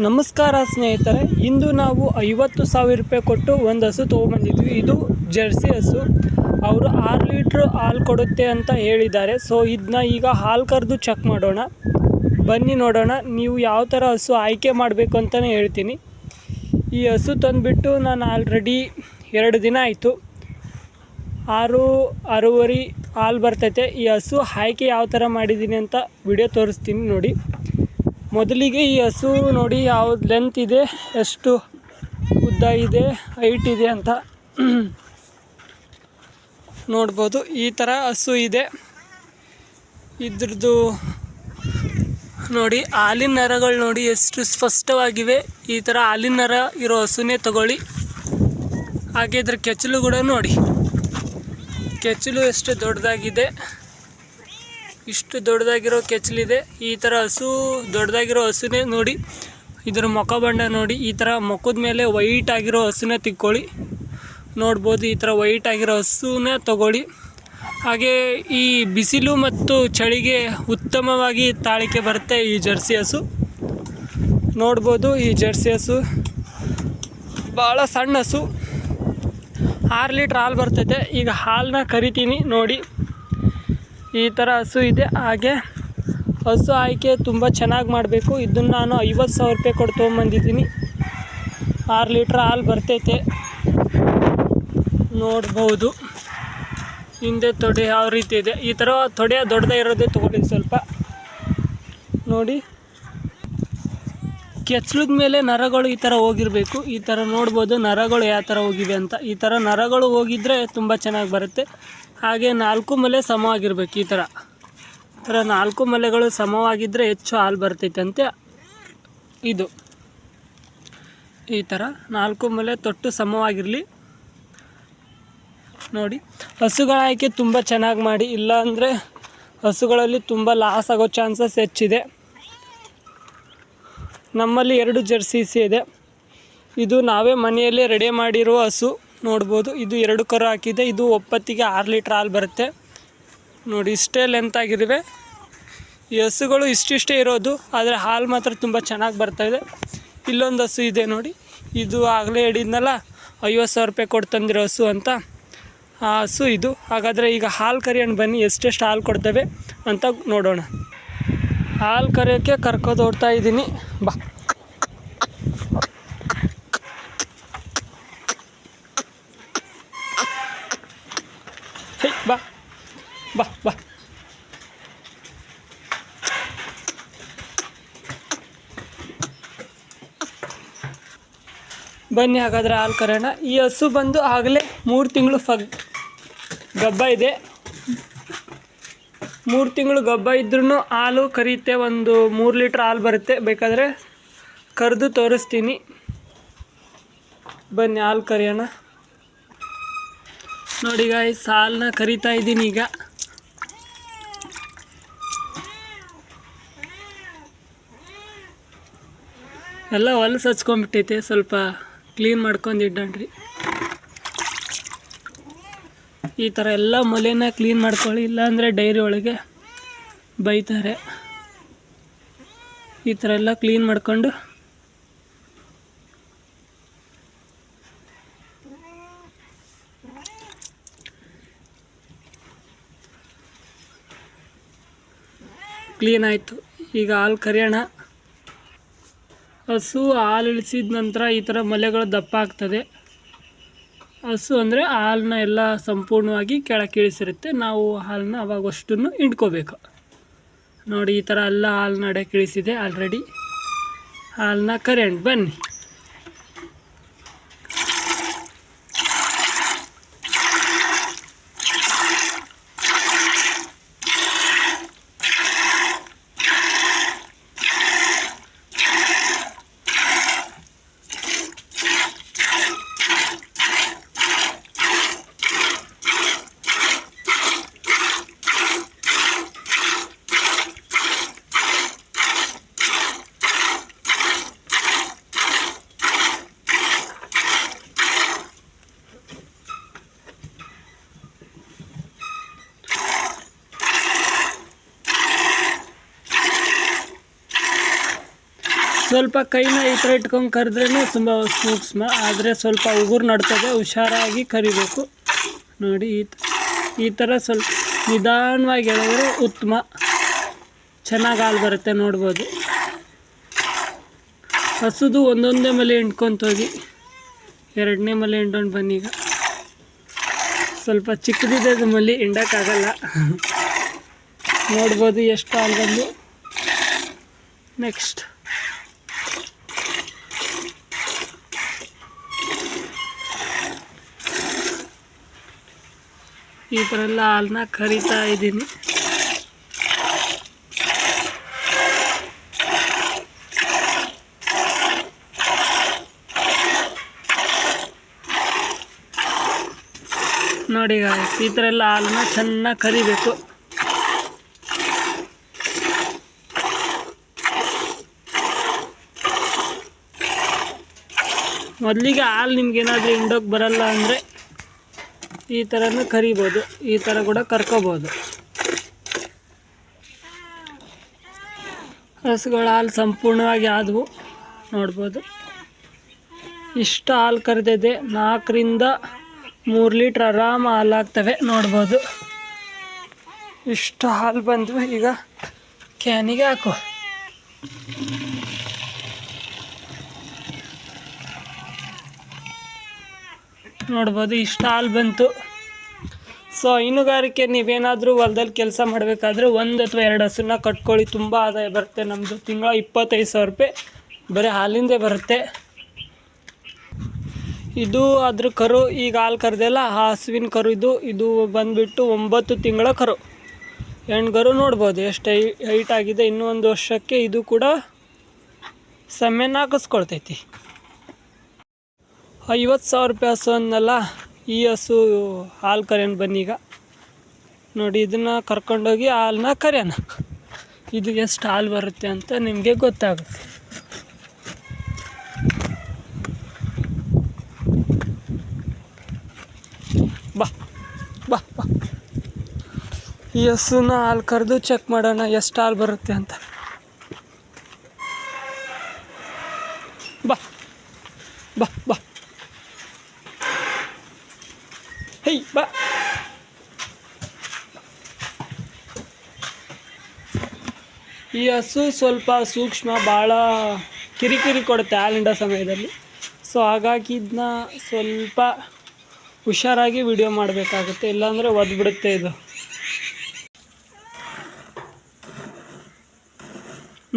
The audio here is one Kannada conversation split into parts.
ನಮಸ್ಕಾರ ಸ್ನೇಹಿತರೆ, ಇಂದು ನಾವು 50,000 ರೂಪಾಯಿ ಕೊಟ್ಟು ಒಂದು ಹಸು ತೊಗೊಂಬಂದಿದ್ವಿ. ಇದು ಜರ್ಸಿ ಹಸು. ಅವರು 6 ಲೀಟ್ರ್ ಹಾಲು ಕೊಡುತ್ತೆ ಅಂತ ಹೇಳಿದ್ದಾರೆ. ಸೊ ಇದನ್ನ ಈಗ ಹಾಲು ಕರೆದು ಚೆಕ್ ಮಾಡೋಣ, ಬನ್ನಿ ನೋಡೋಣ. ನೀವು ಯಾವ ಥರ ಹಸು ಆಯ್ಕೆ ಮಾಡಬೇಕು ಅಂತಲೇ ಹೇಳ್ತೀನಿ. ಈ ಹಸು ತಂದುಬಿಟ್ಟು ನಾನು ಆಲ್ರೆಡಿ 2 ದಿನ ಆಯಿತು. 6-6.5 ಹಾಲು ಬರ್ತೈತೆ. ಈ ಹಸು ಆಯ್ಕೆ ಯಾವ ಥರ ಮಾಡಿದ್ದೀನಿ ಅಂತ ವಿಡಿಯೋ ತೋರಿಸ್ತೀನಿ ನೋಡಿ. ಮೊದಲಿಗೆ ಈ ಹಸು ನೋಡಿ ಯಾವ್ದು ಲೆಂತ್ ಇದೆ, ಎಷ್ಟು ಉದ್ದ ಇದೆ, ಹೈಟ್ ಇದೆ ಅಂತ ನೋಡ್ಬೋದು. ಈ ಥರ ಹಸು ಇದೆ. ಇದ್ರದ್ದು ನೋಡಿ ಹಾಲಿನ ನರಗಳು ನೋಡಿ ಎಷ್ಟು ಸ್ಪಷ್ಟವಾಗಿವೆ. ಈ ಥರ ಹಾಲಿನ ನರ ಇರೋ ಹಸುನೇ ತಗೊಳ್ಳಿ. ಹಾಗೆ ಇದ್ರ ಕೆಚ್ಚಲು ಕೂಡ ನೋಡಿ, ಕೆಚ್ಚಲು ಎಷ್ಟು ದೊಡ್ಡದಾಗಿದೆ. ಇಷ್ಟು ದೊಡ್ಡದಾಗಿರೋ ಕೆಚ್ಚಲಿದೆ. ಈ ಥರ ಹಸು ದೊಡ್ಡದಾಗಿರೋ ಹಸುನೇ ನೋಡಿ. ಇದರ ಮುಖ ಬಣ್ಣ ನೋಡಿ, ಈ ಥರ ಮುಖದ ಮೇಲೆ ವೈಟ್ ಆಗಿರೋ ಹಸುನೇ ತಿಕ್ಕೊಳ್ಳಿ. ನೋಡ್ಬೋದು, ಈ ಥರ ವೈಟ್ ಆಗಿರೋ ಹಸುನೇ ತಗೊಳ್ಳಿ. ಹಾಗೆ ಈ ಬಿಸಿಲು ಮತ್ತು ಚಳಿಗೆ ಉತ್ತಮವಾಗಿ ತಾಳಿಕೆ ಬರುತ್ತೆ ಈ ಜರ್ಸಿ ಹಸು. ನೋಡ್ಬೋದು, ಈ ಜರ್ಸಿ ಹಸು ಭಾಳ ಸಣ್ಣ ಹಸು. 6 ಲೀಟ್ರ್ ಹಾಲು ಬರ್ತೈತೆ. ಈಗ ಹಾಲನ್ನ ಕರಿತೀನಿ ನೋಡಿ. ಈ ಥರ ಹಸು ಇದೆ. ಹಾಗೆ ಹಸು ಆಯ್ಕೆ ತುಂಬ ಚೆನ್ನಾಗಿ ಮಾಡಬೇಕು. ಇದನ್ನು ನಾನು 50,000 ರೂಪಾಯಿ ಕೊಟ್ಟು ತೊಗೊಂಬಂದಿದ್ದೀನಿ. 6 ಲೀಟ್ರ್ ಹಾಲು ಬರ್ತೈತೆ. ನೋಡ್ಬೋದು ಹಿಂದೆ ತೊಡೆ ಯಾವ ರೀತಿ ಇದೆ. ಈ ಥರ ತೊಡೆ ದೊಡ್ಡದೇ ಇರೋದೇ ತೊಗೊಳ್ಳಿ ಸ್ವಲ್ಪ. ನೋಡಿ, ಕೆಚ್ಚಲದ ಮೇಲೆ ನರಗಳು ಈ ಥರ ಹೋಗಿರಬೇಕು. ಈ ಥರ ನೋಡ್ಬೋದು ನರಗಳು ಯಾವ ಥರ ಹೋಗಿವೆ ಅಂತ. ಈ ಥರ ನರಗಳು ಹೋಗಿದ್ರೆ ತುಂಬ ಚೆನ್ನಾಗಿ ಬರುತ್ತೆ. ಹಾಗೆ 4 ಮೊಲೆ ಸಮವಾಗಿರ್ಬೇಕು. ಈ ಥರ 4 ಮೊಲೆಗಳು ಸಮವಾಗಿದ್ದರೆ ಹೆಚ್ಚು ಹಾಲು ಬರ್ತೈತೆ ಅಂತೆ. ಇದು ಈ ಥರ 4 ಮೊಲೆ ತೊಟ್ಟು ಸಮವಾಗಿರಲಿ ನೋಡಿ. ಹಸುಗಳ ಆಯ್ಕೆ ತುಂಬ ಚೆನ್ನಾಗಿ ಮಾಡಿ, ಇಲ್ಲ ಅಂದರೆ ಹಸುಗಳಲ್ಲಿ ತುಂಬ ಲಾಸ್ ಆಗೋ ಚಾನ್ಸಸ್ ಹೆಚ್ಚಿದೆ. ನಮ್ಮಲ್ಲಿ 2 ಜರ್ಸೀಸ್ ಇದೆ. ಇದು ನಾವೇ ಮನೆಯಲ್ಲೇ ರೆಡಿ ಮಾಡಿರೋ ಹಸು. ನೋಡ್ಬೋದು, ಇದು 2 ಕರು ಹಾಕಿದೆ. ಇದು ಒಪ್ಪತ್ತಿಗೆ 6 ಲೀಟ್ರ್ ಹಾಲು ಬರುತ್ತೆ ನೋಡಿ. ಇಷ್ಟೇ ಲೆಂತ್ ಆಗಿರುವೆ ಈ ಹಸುಗಳು. ಇಷ್ಟಿಷ್ಟೇ ಇರೋದು, ಆದರೆ ಹಾಲು ಮಾತ್ರ ತುಂಬ ಚೆನ್ನಾಗಿ ಬರ್ತಾಯಿದೆ. ಇಲ್ಲೊಂದು ಹಸು ಇದೆ ನೋಡಿ. ಇದು ಆಗಲೇ ಹೇಳಿದ್ನಲ್ಲ 50,000 ರೂಪಾಯಿ ಕೊಟ್ಟು ತಂದಿರೋ ಹಸು ಅಂತ. ಆ ಹಸು ಇದು. ಹಾಗಾದರೆ ಈಗ ಹಾಲು ಕರಿಯೋಣ ಬನ್ನಿ, ಎಷ್ಟೆಷ್ಟು ಹಾಲು ಕೊಡ್ತೇವೆ ಅಂತ ನೋಡೋಣ. ಹಾಲು ಕರೆಯೋಕ್ಕೆ ಕರ್ಕೊಂಡು ಓಡ್ತಾ ಇದ್ದೀನಿ. ಬಾ ಬಾ ಬಾ ಬಾ ಬನ್ನಿ ಹಾಗಾದರೆ ಹಾಲು ಕರೆಯೋಣ. ಈ ಹಸು ಬಂದು ಆಗಲೇ 3 ತಿಂಗಳು ಗಬ್ಬ ಇದೆ. 3 ತಿಂಗಳು ಗಬ್ಬ ಇದ್ರೂ ಹಾಲು ಕರಿಯುತ್ತೆ. ಒಂದು 3 ಲೀಟ್ರ್ ಹಾಲು ಬರುತ್ತೆ. ಬೇಕಾದರೆ ಕರೆದು ತೋರಿಸ್ತೀನಿ. ಬನ್ನಿ ಹಾಲು ಕರಿಯೋಣ ನೋಡಿ. ಗಾಯ್ಸ್, ಹಾಲನ್ನ ಕರಿತಾ ಇದ್ದೀನಿ ಈಗ. ಎಲ್ಲ ಹೊಲಸು ಹಚ್ಕೊಂಡ್ಬಿಟ್ಟೈತೆ, ಸ್ವಲ್ಪ ಕ್ಲೀನ್ ಮಾಡ್ಕೊಂಡು ಇಡ್ಡಣ್ರಿ. ಈ ಥರ ಎಲ್ಲ ಮೊಲೆನ ಕ್ಲೀನ್ ಮಾಡ್ಕೊಳ್ಳಿ, ಇಲ್ಲಾಂದರೆ ಡೈರಿ ಒಳಗೆ ಬೈತಾರೆ. ಈ ಥರ ಎಲ್ಲ ಕ್ಲೀನ್ ಮಾಡ್ಕೊಂಡು ಕ್ಲೀನ್ ಆಯಿತು. ಈಗ ಹಾಲು ಕರಿಯೋಣ. ಹಸು ಹಾಲು ಇಳಿಸಿದ ನಂತರ ಈ ಥರ ಮೊಲೆಗಳು ದಪ್ಪ ಆಗ್ತದೆ. ಹಸು ಅಂದರೆ ಹಾಲನ್ನ ಎಲ್ಲ ಸಂಪೂರ್ಣವಾಗಿ ಕೆಳಕ್ಕೆ ಇಳಿಸಿರುತ್ತೆ. ನಾವು ಹಾಲನ್ನ ಅವಾಗಷ್ಟನ್ನು ಹಿಂಡ್ಕೋಬೇಕು ನೋಡಿ. ಈ ಥರ ಎಲ್ಲ ಹಾಲನ್ನ ಅಡಕ್ಕೆ ಇಳಿಸಿದೆ ಆಲ್ರೆಡಿ. ಹಾಲನ್ನ ಕರಿಯೋಣ ಬನ್ನಿ. ಸ್ವಲ್ಪ ಕೈನ ಈ ಥರ ಇಟ್ಕೊಂಡು ಕರೆದ್ರೇ ತುಂಬ ಸೂಕ್ಷ್ಮ, ಆದರೆ ಸ್ವಲ್ಪ ಉಗುರು ನಡ್ತದೆ, ಹುಷಾರಾಗಿ ಕರಿಬೇಕು. ನೋಡಿ ಈ ಥರ ಸ್ವಲ್ಪ ನಿಧಾನವಾಗಿ ಎಳೆದ್ರೆ ಉತ್ತಮ, ಚೆನ್ನಾಗಿ ಹಾಲು ಬರುತ್ತೆ. ನೋಡ್ಬೋದು ಹಸುದು ಒಂದೊಂದೇ ಮಲೆ ಹಿಂಡ್ಕೊಂತೋಗಿ, ಎರಡನೇ ಮಲೆ ಹಿಂಡೋಣ ಬನ್ನೀಗ. ಸ್ವಲ್ಪ ಚಿಕ್ಕದಿದೆ ಅದು ಮಲೆ, ಹಿಂಡೋಕ್ಕಾಗಲ್ಲ. ನೋಡ್ಬೋದು ಎಷ್ಟು ಹಾಲು ಬಂದು. ನೆಕ್ಸ್ಟ್ ಈ ಥರ ಎಲ್ಲ ಹಾಲನ್ನ ಕರಿತಾ ಇದ್ದೀನಿ. ನೋಡಿ ಈ ಥರ ಎಲ್ಲ ಹಾಲನ್ನ ಚೆನ್ನಾಗಿ ಕರಿಬೇಕು. ಮೊದಲಿಗೆ ಹಾಲು ನಿಮ್ಗೇನಾದರೂ ಹಿಂಡೋಕೆ ಬರಲ್ಲ ಅಂದರೆ ಈ ಥರನೂ ಕರಿಬೋದು, ಈ ಥರ ಕೂಡ ಕರ್ಕೋಬೋದು. ಹಸುಗಳ ಹಾಲು ಸಂಪೂರ್ಣವಾಗಿ ಆದವು. ನೋಡ್ಬೋದು ಇಷ್ಟು ಹಾಲು ಕರೆದಿದೆ. 4 ರಿಂದ 3 ಲೀಟ್ರ್ ಆರಾಮ ಹಾಲು ಆಗ್ತವೆ. ನೋಡ್ಬೋದು ಇಷ್ಟು ಹಾಲು ಬಂದು. ಈಗ ಕ್ಯಾನಿಗೆ ಹಾಕು. ನೋಡ್ಬೋದು ಇಷ್ಟು ಹಾಲು ಬಂತು. ಸೊ ಹೈನುಗಾರಿಕೆ ನೀವೇನಾದರೂ ಹೊಲದಲ್ಲಿ ಕೆಲಸ ಮಾಡಬೇಕಾದ್ರೆ 1 ಅಥವಾ 2 ಹಸುನ ಕಟ್ಕೊಳ್ಳಿ, ತುಂಬ ಆದಾಯ ಬರುತ್ತೆ. ನಮ್ಮದು ತಿಂಗಳ 25,000 ರೂಪಾಯಿ ಬರೀ ಹಾಲಿಂದೇ ಬರುತ್ತೆ. ಇದು ಅದ್ರ ಕರು ಈಗ ಹಾಲು ಕರೆದಲ್ಲ, ಆ ಹಸುವಿನ ಕರು ಇದು ಬಂದುಬಿಟ್ಟು 9 ತಿಂಗಳ ಕರು, ಹೆಣ್ಗರು. ನೋಡ್ಬೋದು ಎಷ್ಟು ಹೈಟ್ ಆಗಿದೆ. ಇನ್ನೂ 1 ವರ್ಷಕ್ಕೆ ಇದು ಕೂಡ ಸಮೇನ ಹಾಕಿಸ್ಕೊಳ್ತೈತಿ. 50,000 ರೂಪಾಯಿ ಹಸು ಅನ್ನಲ್ಲ, ಈ ಹಸು ಹಾಲು ಕರೆಯೋಣ ಬನ್ನೀಗ. ನೋಡಿ ಇದನ್ನು ಕರ್ಕೊಂಡೋಗಿ ಹಾಲನ್ನ ಕರೆಯೋಣ. ಇದು ಎಷ್ಟು ಹಾಲು ಬರುತ್ತೆ ಅಂತ ನಿಮಗೆ ಗೊತ್ತಾಗುತ್ತೆ. ಬಾ ಬಾ ಬಾ, ಈ ಹಸುನ ಹಾಲು ಕರೆದು ಚೆಕ್ ಮಾಡೋಣ ಎಷ್ಟು ಹಾಲು ಬರುತ್ತೆ ಅಂತ. ಬಾ ಬಾ ಬಾ, ಹೇ ಬಾ. ಈ ಹಸು ಸ್ವಲ್ಪ ಸೂಕ್ಷ್ಮ, ಭಾಳ ಕಿರಿಕಿರಿ ಕೊಡುತ್ತೆ ಹಾಲಿಂಡ ಸಮಯದಲ್ಲಿ. ಸೊ ಹಾಗಾಗಿ ಇದನ್ನ ಸ್ವಲ್ಪ ಹುಷಾರಾಗಿ ವಿಡಿಯೋ ಮಾಡಬೇಕಾಗುತ್ತೆ, ಇಲ್ಲಾಂದರೆ ಒದ್ಬಿಡುತ್ತೆ ಇದು.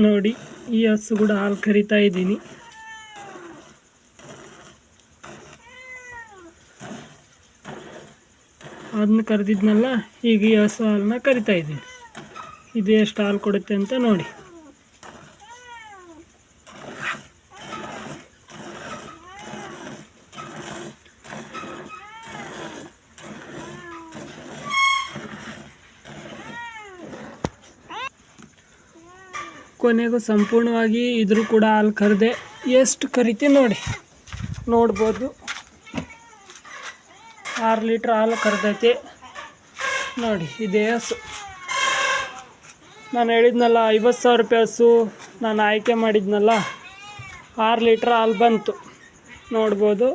ನೋಡಿ ಈ ಹಸು ಕೂಡ ಹಾಲು ಕರಿತಾ ಇದ್ದೀನಿ. ಅದನ್ನ ಕರೆದಿದ್ನಲ್ಲ, ಈಗ ಈ ಹಸು ಹಾಲನ್ನ ಕರಿತಾ ಇದ್ದೀನಿ. ಇದು ಎಷ್ಟು ಹಾಲು ಕೊಡುತ್ತೆ ಅಂತ ನೋಡಿ. ಕೊನೆಗೂ ಸಂಪೂರ್ಣವಾಗಿ ಇದ್ರೂ ಕೂಡ ಹಾಲು ಕರೆದೆ. ಎಷ್ಟು ಕರಿತೀವಿ ನೋಡಿ. ನೋಡ್ಬೋದು 6 ಲೀಟ್ರ್ ಹಾಲು ಕರೆದೈತಿ. ನೋಡಿ ಇದೇ ಹಸು. ನಾನು ಹೇಳಿದ್ನಲ್ಲ 50,000 ರೂಪಾಯಿ ಹಸು ನಾನು ಆಯ್ಕೆ ಮಾಡಿದ್ನಲ್ಲ, 6 ಲೀಟ್ರ್ ಹಾಲು ಬಂತು. ನೋಡ್ಬೋದು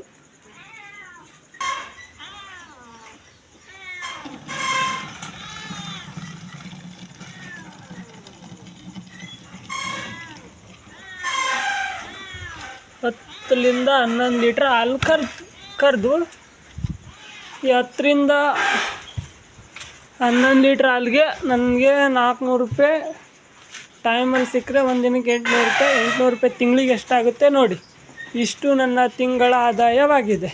ಹತ್ತರಿಂದ 11 ಲೀಟ್ರ್ ಹಾಲು ಕರೆದು ಈ 10 ರಿಂದ 11 ಲೀಟ್ರ್ ಹಾಲಿಗೆ ನನಗೆ 400 ರೂಪಾಯಿ ಟೈಮಲ್ಲಿ ಸಿಕ್ಕರೆ ಒಂದು ದಿನಕ್ಕೆ 800 ರೂಪಾಯಿ. 800 ರೂಪಾಯಿ ತಿಂಗಳಿಗೆ ಎಷ್ಟಾಗುತ್ತೆ ನೋಡಿ. ಇಷ್ಟು ನನ್ನ ತಿಂಗಳ ಆದಾಯವಾಗಿದೆ.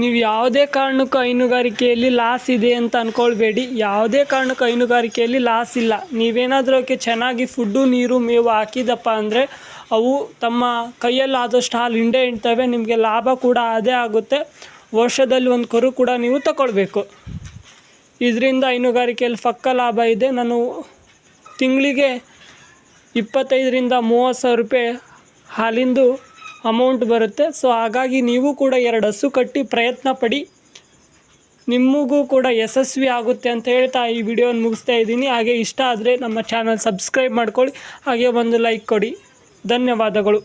ನೀವು ಯಾವುದೇ ಕಾರಣಕ್ಕೂ ಹೈನುಗಾರಿಕೆಯಲ್ಲಿ ಲಾಸ್ ಇದೆ ಅಂತ ಅಂದ್ಕೊಳ್ಬೇಡಿ. ಯಾವುದೇ ಕಾರಣಕ್ಕೂ ಹೈನುಗಾರಿಕೆಯಲ್ಲಿ ಲಾಸ್ ಇಲ್ಲ. ನೀವೇನಾದರೂ ಅದಕ್ಕೆ ಚೆನ್ನಾಗಿ ಫುಡ್ಡು, ನೀರು, ಮೇವು ಹಾಕಿದಪ್ಪ ಅಂದರೆ ಅವು ತಮ್ಮ ಕೈಯಲ್ಲಾದಷ್ಟು ಹಾಲು ಹಿಂಡ್ತವೆ. ನಿಮಗೆ ಲಾಭ ಕೂಡ ಅದೇ ಆಗುತ್ತೆ. ವರ್ಷದಲ್ಲಿ 1 ಕರು ಕೂಡ ನೀವು ತಗೊಳ್ಬೇಕು. ಇದರಿಂದ ಹೈನುಗಾರಿಕೆಯಲ್ಲಿ ಪಕ್ಕ ಲಾಭ ಇದೆ. ನಾನು ತಿಂಗಳಿಗೆ 25 ರಿಂದ 30,000 ರೂಪಾಯಿ ಹಾಲಿಂದು ಅಮೌಂಟ್ ಬರುತ್ತೆ. ಸೊ ಹಾಗಾಗಿ ನೀವು ಕೂಡ 2 ಹಸು ಕಟ್ಟಿ ಪ್ರಯತ್ನ ಪಡಿ. ನಿಮಗೂ ಕೂಡ ಯಶಸ್ವಿ ಆಗುತ್ತೆ ಅಂತ ಹೇಳ್ತಾ ಈ ವಿಡಿಯೋನ ಮುಗಿಸ್ತಾ ಇದ್ದೀನಿ. ಹಾಗೆ ಇಷ್ಟ ಆದರೆ ನಮ್ಮ ಚಾನಲ್ ಸಬ್ಸ್ಕ್ರೈಬ್ ಮಾಡ್ಕೊಳ್ಳಿ, ಹಾಗೆ ಒಂದು ಲೈಕ್ ಕೊಡಿ. ಧನ್ಯವಾದಗಳು.